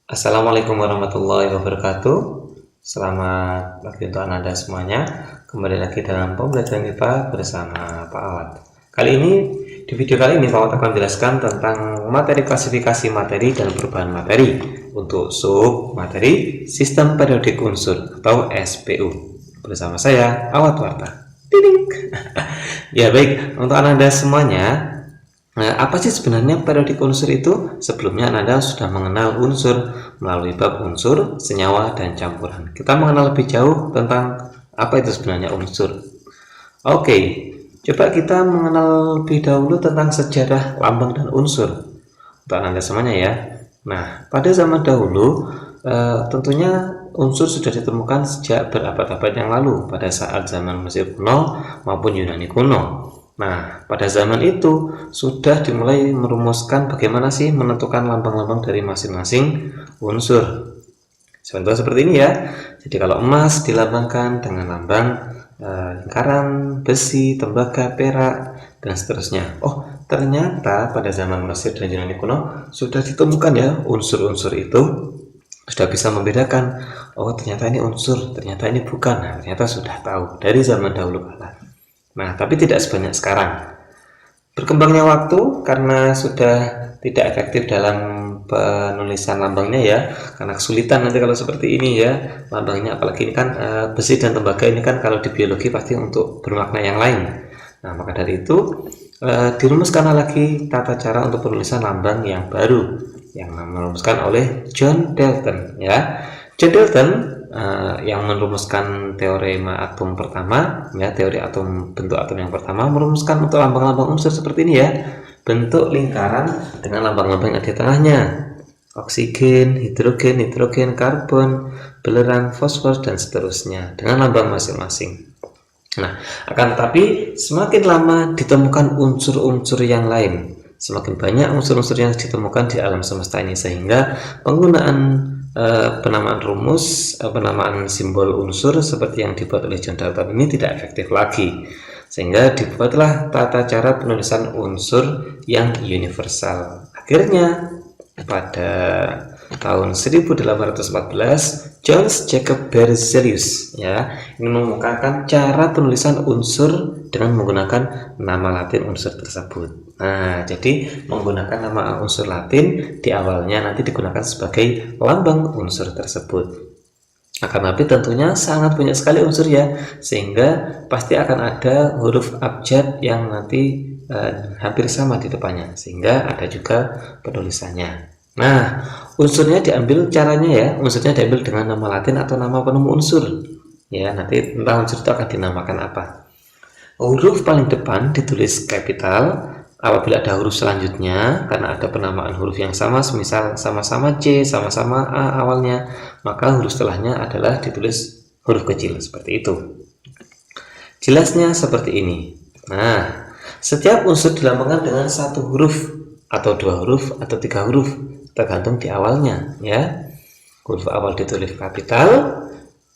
Assalamualaikum warahmatullahi wabarakatuh. Selamat pagi untuk Anda semuanya. Kembali lagi dalam pembelajaran IPA bersama Pak Awad. Di video kali ini Pak Awad akan menjelaskan tentang materi klasifikasi materi dan perubahan materi untuk sub materi sistem periodik unsur atau SPU. Bersama saya Awad Warta. Ya baik, untuk Anda semuanya, apa sih sebenarnya periodik unsur itu? Sebelumnya Anda sudah mengenal unsur melalui bab unsur, senyawa, dan campuran. Kita mengenal lebih jauh tentang apa itu sebenarnya unsur. Oke, coba kita mengenal lebih dahulu tentang sejarah lambang dan unsur. Untuk Anda semuanya ya. Nah, pada zaman dahulu, tentunya unsur sudah ditemukan sejak berabad-abad yang lalu pada saat zaman Mesir kuno maupun Yunani kuno. Nah, pada zaman itu sudah dimulai merumuskan bagaimana sih menentukan lambang-lambang dari masing-masing unsur. Contoh seperti ini ya. Jadi kalau emas dilambangkan dengan lambang lingkaran, besi, tembaga, perak, dan seterusnya. Oh, ternyata pada zaman Mesir dan Yunani kuno sudah ditemukan ya unsur-unsur itu sudah bisa membedakan. Oh, ternyata ini unsur, ternyata ini bukan. Nah, ternyata sudah tahu dari zaman dahulu kala. Nah, tapi tidak sebanyak sekarang. Berkembangnya waktu karena sudah tidak efektif dalam penulisan lambangnya ya, karena kesulitan nanti kalau seperti ini ya lambangnya, apalagi ini kan besi dan tembaga ini kan kalau di biologi pasti untuk bermakna yang lain. Nah, maka dari itu dirumuskan lagi tata cara untuk penulisan lambang yang baru yang dirumuskan oleh John Dalton ya. John Dalton yang merumuskan teorema atom pertama ya, teori atom, bentuk atom yang pertama, merumuskan untuk lambang-lambang unsur seperti ini ya, bentuk lingkaran dengan lambang-lambang yang di tengahnya, oksigen, hidrogen, karbon, belerang, fosfor, dan seterusnya dengan lambang masing-masing. Nah, akan tetapi semakin lama ditemukan unsur-unsur yang lain, semakin banyak unsur-unsur yang ditemukan di alam semesta ini, sehingga penggunaan penamaan rumus, penamaan simbol unsur seperti yang dibuat oleh John Dalton ini tidak efektif lagi, sehingga dibuatlah tata cara penulisan unsur yang universal. Akhirnya pada tahun 1814 Johannes Jacob Berzelius ya ini mengemukakan cara penulisan unsur dengan menggunakan nama Latin unsur tersebut. Nah, jadi menggunakan nama unsur Latin di awalnya nanti digunakan sebagai lambang unsur tersebut. Akan tapi tentunya sangat banyak sekali unsur ya, sehingga pasti akan ada huruf abjad yang nanti hampir sama di depannya, sehingga ada juga penulisannya. Nah, unsurnya diambil caranya ya, unsurnya diambil dengan nama Latin atau nama penemu unsur. Ya, nanti tentang unsur itu akan dinamakan apa. Huruf paling depan ditulis kapital, apabila ada huruf selanjutnya, karena ada penamaan huruf yang sama, semisal sama-sama C, sama-sama A awalnya, maka huruf setelahnya adalah ditulis huruf kecil, seperti itu. Jelasnya seperti ini. Nah, setiap unsur dilambangkan dengan satu huruf, atau dua huruf, atau tiga huruf, tergantung di awalnya ya. Huruf awal ditulis kapital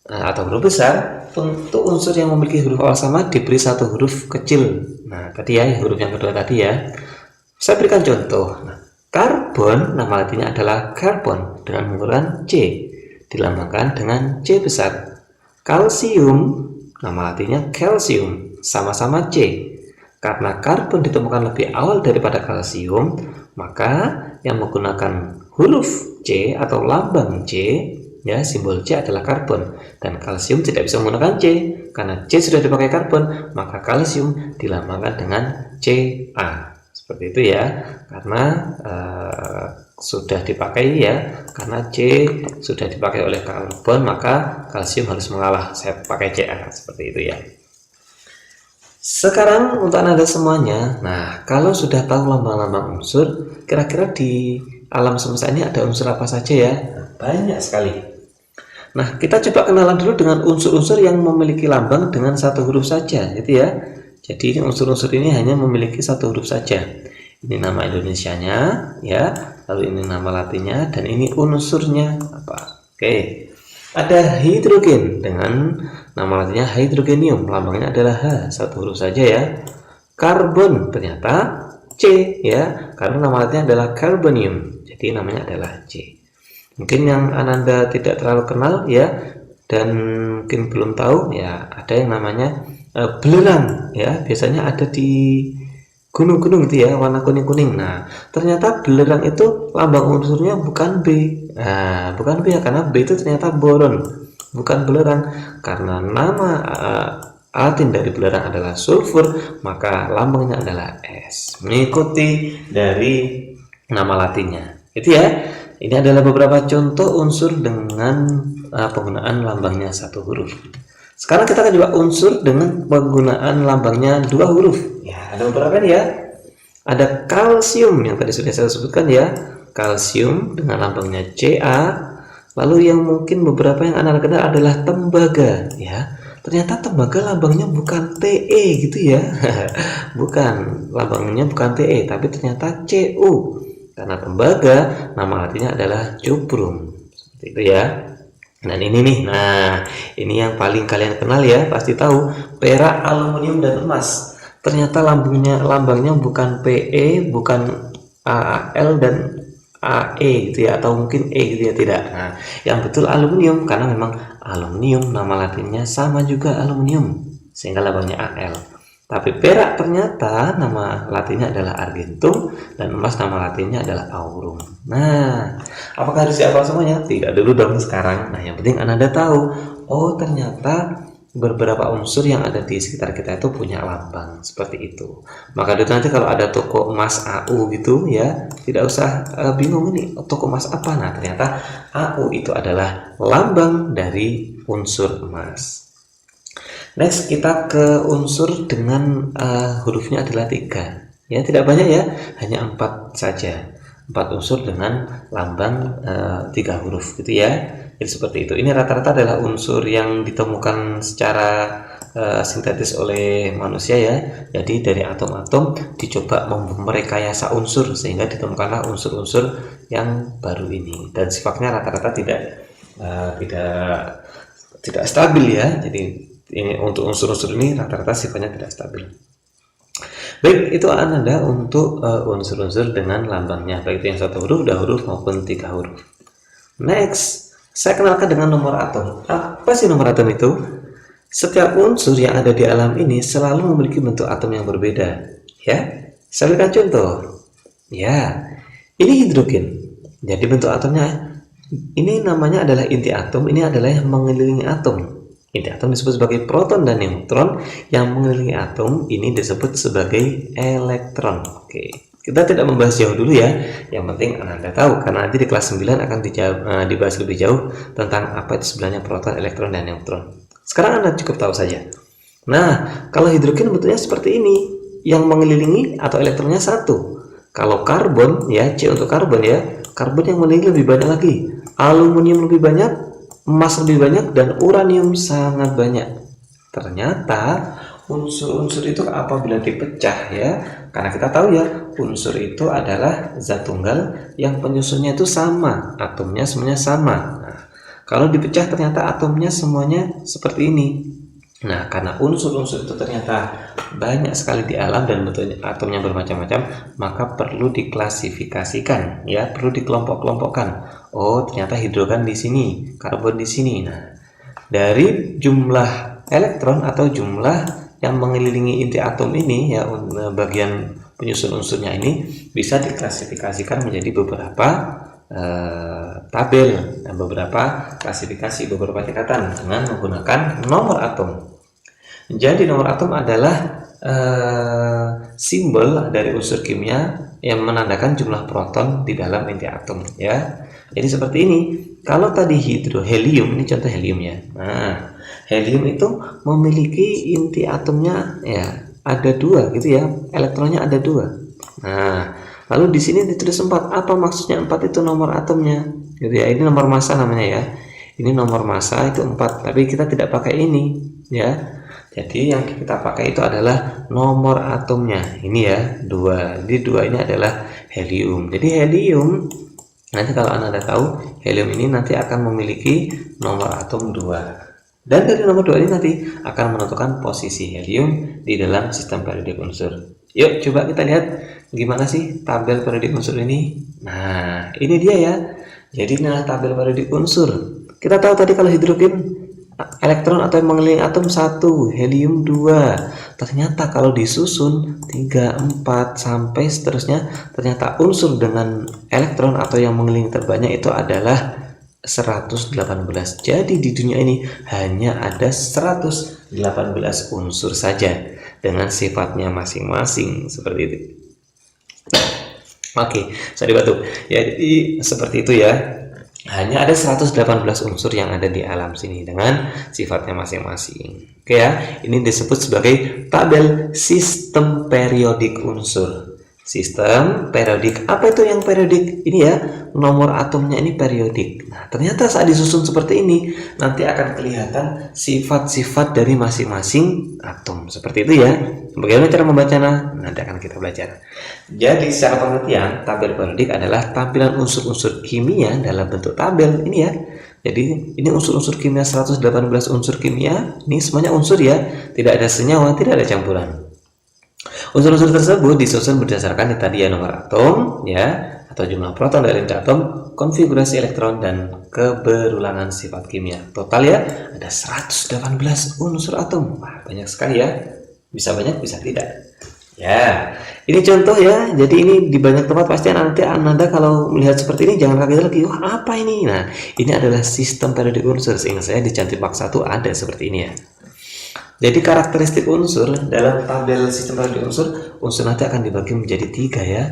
atau huruf besar. Untuk unsur yang memiliki huruf awal sama diberi satu huruf kecil. Nah, tadi ya huruf yang kedua tadi ya. Saya berikan contoh. Nah, karbon nama latinnya adalah karbon dengan menggunakan C, dilambangkan dengan C besar. Kalsium nama latinnya kalsium, sama-sama C. Karena karbon ditemukan lebih awal daripada kalsium, maka yang menggunakan huruf C atau lambang C ya, simbol C adalah karbon, dan kalsium tidak bisa menggunakan C karena C sudah dipakai karbon, maka kalsium dilambangkan dengan Ca. Seperti itu ya, karena sudah dipakai ya, karena C sudah dipakai oleh karbon, maka kalsium harus mengalah, saya pakai Ca, seperti itu ya. Sekarang untuk Anda semuanya, nah kalau sudah tahu lambang-lambang unsur, kira-kira di alam semesta ini ada unsur apa saja ya? Banyak sekali. Nah, kita coba kenalan dulu dengan unsur-unsur yang memiliki lambang dengan satu huruf saja, gitu ya. Jadi unsur-unsur ini hanya memiliki satu huruf saja. Ini nama Indonesianya, ya. Lalu ini nama Latinnya, dan ini unsurnya apa? Oke. Ada hidrogen dengan nama latinnya hydrogenium, lambangnya adalah H, satu huruf saja ya. Karbon ternyata C ya, karena nama latinnya adalah carbonium, jadi namanya adalah C. Mungkin yang Ananda tidak terlalu kenal ya, dan mungkin belum tahu ya, ada yang namanya belerang ya, biasanya ada di gunung-gunung gitu ya, warna kuning-kuning. Nah, ternyata belerang itu lambang unsurnya bukan B. Nah, bukan B ya, karena B itu ternyata boron, bukan belerang. Karena nama Latin dari belerang adalah sulfur, maka lambangnya adalah S, mengikuti dari nama latinnya. Itu ya. Ini adalah beberapa contoh unsur dengan penggunaan lambangnya satu huruf. Sekarang kita akan coba unsur dengan penggunaan lambangnya dua huruf. Ya, ada beberapa nih ya. Ada kalsium yang tadi sudah saya sebutkan ya. Kalsium dengan lambangnya Ca. Lalu yang mungkin beberapa yang Anda kenal adalah tembaga ya. Ternyata tembaga lambangnya bukan Te gitu ya. Bukan, lambangnya bukan Te, tapi ternyata Cu. Karena tembaga nama artinya adalah cuprum. Seperti itu ya. Dan ini nih, nah ini yang paling kalian kenal ya, pasti tahu, perak, aluminium, dan emas. Ternyata lambangnya bukan Pe, bukan Al dan Ae gitu ya, atau mungkin E gitu ya, tidak. Nah, yang betul aluminium, karena memang aluminium nama latinnya sama juga aluminium, sehingga lambangnya Al. Tapi perak ternyata nama latinnya adalah argentum, dan emas nama latinnya adalah aurum. Nah, apakah harus dihafal semuanya? Tidak dulu dong sekarang. Nah, yang penting Anda tahu, oh ternyata beberapa unsur yang ada di sekitar kita itu punya lambang seperti itu. Maka itu nanti kalau ada toko emas AU gitu ya, tidak usah bingung ini toko emas apa. Nah, ternyata AU itu adalah lambang dari unsur emas. Next, kita ke unsur dengan hurufnya adalah 3. Ya, tidak banyak ya, hanya 4 saja. 4 unsur dengan lambang 3 huruf gitu ya. Jadi seperti itu. Ini rata-rata adalah unsur yang ditemukan secara sintetis oleh manusia ya. Jadi dari atom-atom dicoba merekayasa unsur sehingga ditemukanlah unsur-unsur yang baru ini. Dan sifatnya rata-rata tidak stabil ya. Jadi ini untuk unsur-unsur ini rata-rata sifatnya tidak stabil. Baik, itu Anda untuk unsur-unsur dengan lambangnya, baik itu yang satu huruf, 2 huruf maupun 3 huruf. Next, saya kenalkan dengan nomor atom. Apa sih nomor atom itu? Setiap unsur yang ada di alam ini selalu memiliki bentuk atom yang berbeda. Ya, saya berikan contoh. Ya, ini hidrogen. Jadi bentuk atomnya ini namanya adalah inti atom. Ini adalah yang mengelilingi atom. Inti atom disebut sebagai proton dan neutron, yang mengelilingi atom ini disebut sebagai elektron. Oke, kita tidak membahas jauh dulu ya. Yang penting Anda tahu, karena nanti di kelas 9 akan dibahas lebih jauh tentang apa itu sebenarnya proton, elektron, dan neutron. Sekarang Anda cukup tahu saja. Nah, kalau hidrogen bentuknya seperti ini, yang mengelilingi atau elektronnya 1. Kalau karbon ya, C untuk karbon ya, karbon yang mengelilingi lebih banyak lagi, aluminium lebih banyak, emas lebih banyak, dan uranium sangat banyak. Ternyata unsur-unsur itu apabila dipecah ya, karena kita tahu ya, unsur itu adalah zat tunggal yang penyusunnya itu sama, atomnya semuanya sama. Nah, kalau dipecah ternyata atomnya semuanya seperti ini. Nah, karena unsur-unsur itu ternyata banyak sekali di alam dan bentuknya atomnya bermacam-macam, maka perlu diklasifikasikan ya, perlu dikelompok-kelompokkan. Oh, ternyata hidrogen di sini, karbon di sini. Nah, dari jumlah elektron atau jumlah yang mengelilingi inti atom ini ya, bagian penyusun unsurnya ini bisa diklasifikasikan menjadi beberapa tabel dan beberapa klasifikasi, beberapa tingkatan dengan menggunakan nomor atom. Jadi nomor atom adalah simbol dari unsur kimia yang menandakan jumlah proton di dalam inti atom ya. Jadi seperti ini. Kalau tadi helium, ini contoh helium ya. Nah, helium itu memiliki inti atomnya ya ada 2 gitu ya, elektronnya ada 2. Nah, lalu di sini ditulis 4. Apa maksudnya 4 itu nomor atomnya? Gitu ya. Ini nomor massa namanya ya. Ini nomor massa itu 4, tapi kita tidak pakai ini ya. Jadi yang kita pakai itu adalah nomor atomnya. Ini ya, 2. Jadi 2 ini adalah helium. Jadi helium, nanti kalau Anda tahu, helium ini nanti akan memiliki nomor atom 2. Dan dari nomor 2 ini nanti akan menentukan posisi helium di dalam sistem periodik unsur. Yuk coba kita lihat gimana sih tabel periodik unsur ini. Nah, ini dia ya. Jadi inilah tabel periodik unsur. Kita tahu tadi kalau hidrogen elektron atau yang mengelilingi atom 1, helium 2. Ternyata kalau disusun 3, 4 sampai seterusnya, ternyata unsur dengan elektron atau yang mengelilingi terbanyak itu adalah 118. Jadi di dunia ini hanya ada 118 unsur saja dengan sifatnya masing-masing seperti itu. Oke, saya dibantu. Ya, jadi seperti itu ya. Hanya ada 118 unsur yang ada di alam sini dengan sifatnya masing-masing. Oke ya, ini disebut sebagai tabel sistem periodik unsur. Sistem periodik. Apa itu yang periodik? Ini ya, nomor atomnya ini periodik. Nah, ternyata saat disusun seperti ini, nanti akan kelihatan sifat-sifat dari masing-masing atom. Seperti itu ya. Bagaimana cara membacanya? Nanti akan kita belajar. Jadi secara pengertian, tabel periodik adalah tampilan unsur-unsur kimia dalam bentuk tabel. Ini ya. Jadi ini unsur-unsur kimia, 118 unsur kimia. Ini semuanya unsur ya. Tidak ada senyawa, tidak ada campuran. Unsur-unsur tersebut disusun berdasarkan tadi ya, nomor atom ya, atau jumlah proton dari atom, konfigurasi elektron, dan keberulangan sifat kimia. Total ya ada 118 unsur atom. Wah, banyak sekali ya. Bisa banyak, bisa tidak. Ya, ini contoh ya. Jadi ini di banyak tempat pasti nanti Anda kalau melihat seperti ini jangan kaget lagi. Wah, apa ini? Nah, ini adalah sistem periodik unsur. Seingat saya di Cantik Bak 1 ada seperti ini ya. Jadi karakteristik unsur dalam tabel sistem periodik unsur nanti akan dibagi menjadi 3 ya.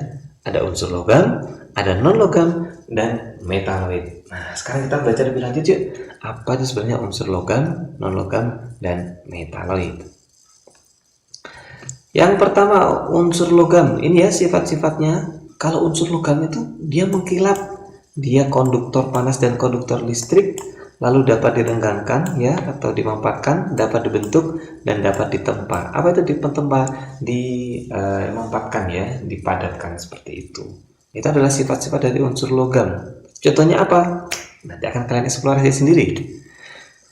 Ada unsur logam, ada non logam, dan metaloid. Nah, sekarang kita belajar lebih lanjut yuk. Apa itu sebenarnya unsur logam, non logam, dan metaloid? Yang pertama unsur logam. Ini ya sifat-sifatnya. Kalau unsur logam itu dia mengkilap, dia konduktor panas dan konduktor listrik, lalu dapat direnggangkan ya atau dimampatkan, dapat dibentuk dan dapat ditempa. Apa itu ditempa? Dimampatkan ya, dipadatkan seperti itu. Itu adalah sifat-sifat dari unsur logam. Contohnya apa? Nanti akan kalian eksplorasi sendiri.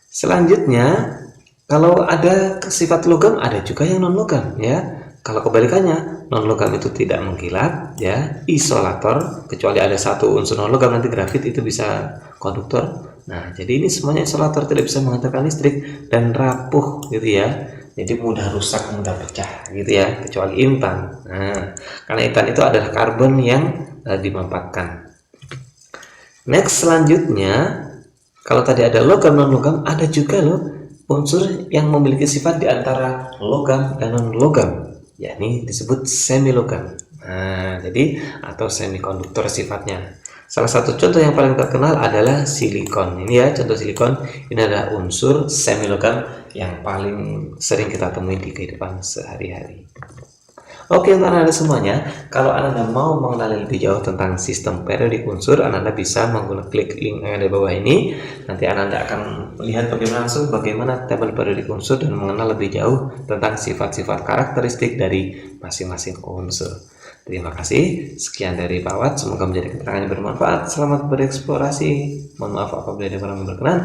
Selanjutnya, kalau ada sifat logam, ada juga yang non logam ya. Kalau kebalikannya, non logam itu tidak mengkilap ya, isolator, kecuali ada satu unsur non logam nanti grafit itu bisa konduktor. Nah, jadi ini semuanya isolator, tidak bisa menghantarkan listrik dan rapuh gitu ya. Jadi mudah rusak, mudah pecah gitu ya, kecuali intan. Nah, karena intan itu adalah karbon yang dimampatkan. Next, selanjutnya, kalau tadi ada logam non logam, ada juga loh unsur yang memiliki sifat di antara logam dan non logam, yakni disebut semi logam. Nah, jadi atau semikonduktor sifatnya. Salah satu contoh yang paling terkenal adalah silikon. Ini ya contoh silikon. Ini adalah unsur semi logam yang paling sering kita temui di kehidupan sehari-hari. Oke, untuk Anda semuanya, kalau Anda mau mengenali lebih jauh tentang sistem periodik unsur, Anda bisa menggunakan klik link yang ada di bawah ini. Nanti Anda akan melihat langsung bagaimana tabel periodik unsur dan mengenal lebih jauh tentang sifat-sifat karakteristik dari masing-masing unsur. Terima kasih. Sekian dari Pak Wat. Semoga menjadi keterangan yang bermanfaat. Selamat bereksplorasi. Mohon maaf apabila ada kurang berkenan.